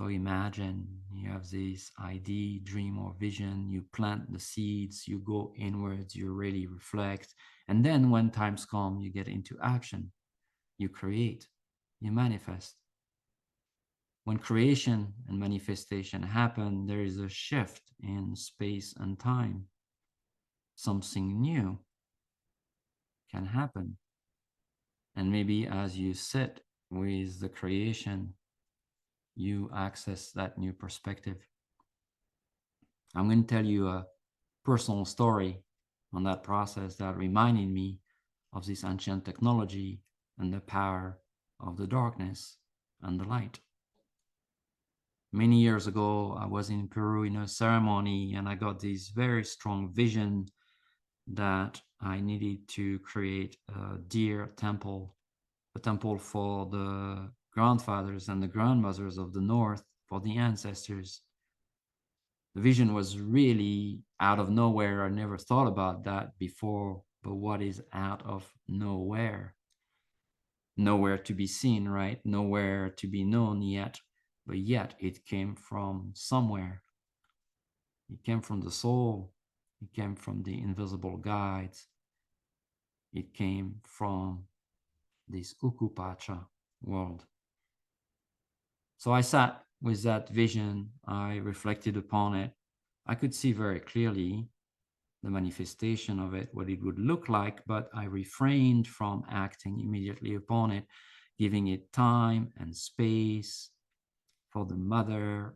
So imagine you have this idea, dream, or vision, you plant the seeds, you go inwards, you really reflect. And then when times come, you get into action, you create, you manifest. When creation and manifestation happen, there is a shift in space and time. Something new can happen. And maybe as you sit with the creation, you access that new perspective. I'm going to tell you a personal story on that process that reminded me of this ancient technology and the power of the darkness and the light. Many years ago, I was in Peru in a ceremony and I got this very strong vision that I needed to create a deer temple, a temple for the grandfathers and the grandmothers of the North, for the ancestors. The vision was really out of nowhere. I never thought about that before, but what is out of nowhere? Nowhere to be seen, right? Nowhere to be known yet, but yet it came from somewhere. It came from the soul. It came from the invisible guides. It came from this Ukupacha world. So I sat with that vision. I reflected upon it. I could see very clearly the manifestation of it, what it would look like, but I refrained from acting immediately upon it, giving it time and space for the mother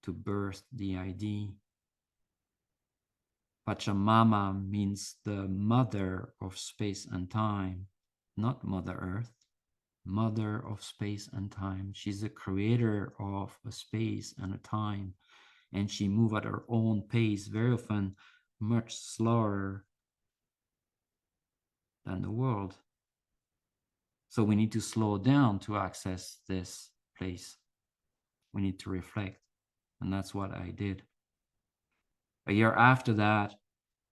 to birth the idea. Pachamama means the mother of space and time, not Mother Earth, mother of space and time. She's the creator of a space and a time, and she moves at her own pace, very often much slower than the world. So we need to slow down to access this place. We need to reflect. And that's what I did. A year after that,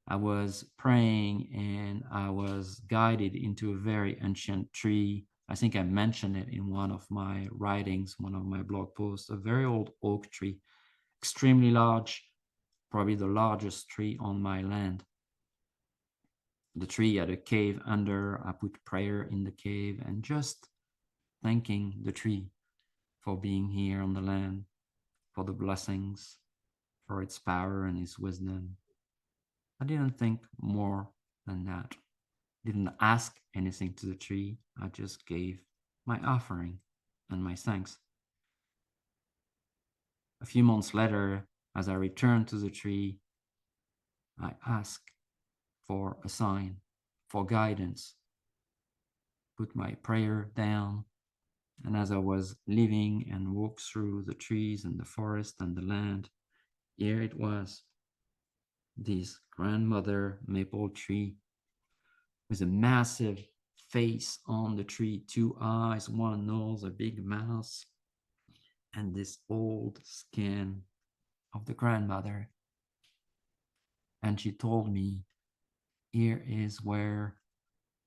I was praying and I was guided into a very ancient tree. I think I mentioned it in one of my writings, one of my blog posts, a very old oak tree, extremely large, probably the largest tree on my land. The tree had a cave under. I put prayer in the cave and just thanking the tree for being here on the land, for the blessings, for its power and its wisdom. I didn't think more than that. Didn't ask anything to the tree. I just gave my offering and my thanks. A few months later, as I returned to the tree, I asked for a sign, for guidance, put my prayer down, and as I was living and walked through the trees and the forest and the land, here it was, this grandmother maple tree with a massive face on the tree, two eyes, one nose, a big mouth, and this old skin of the grandmother. And she told me, here is where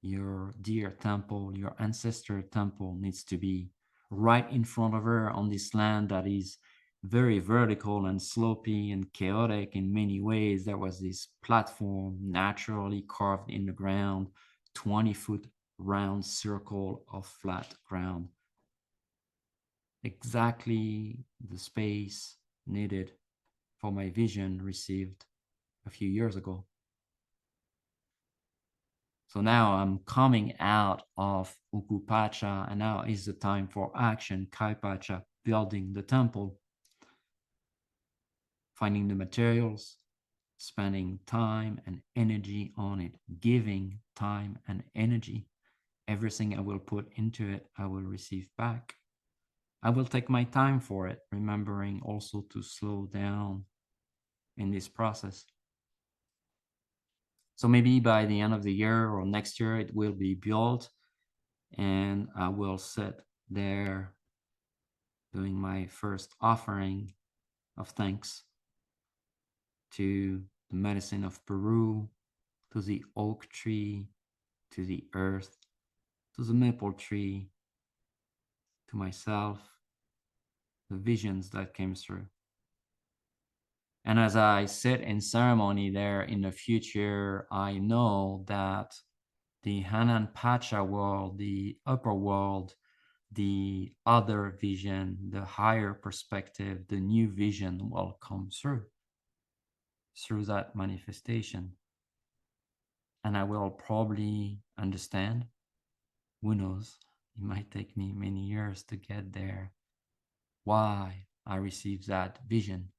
your dear temple, your ancestor temple needs to be, right in front of her on this land that is very vertical and slopey and chaotic in many ways. There was this platform naturally carved in the ground, 20-foot round circle of flat ground. Exactly the space needed for my vision received a few years ago. So now I'm coming out of Ukupacha, and now is the time for action, Kaipacha, building the temple, finding the materials, spending time and energy on it, giving time and energy. Everything I will put into it, I will receive back. I will take my time for it, remembering also to slow down in this process. So maybe by the end of the year or next year, it will be built and I will sit there doing my first offering of thanks to the medicine of Peru, to the oak tree, to the earth, to the maple tree, to myself, the visions that came through. And as I sit in ceremony there in the future, I know that the Hanan Pacha world, the upper world, the other vision, the higher perspective, the new vision will come through that manifestation. And I will probably understand. Who knows? It might take me many years to get there. Why I received that vision.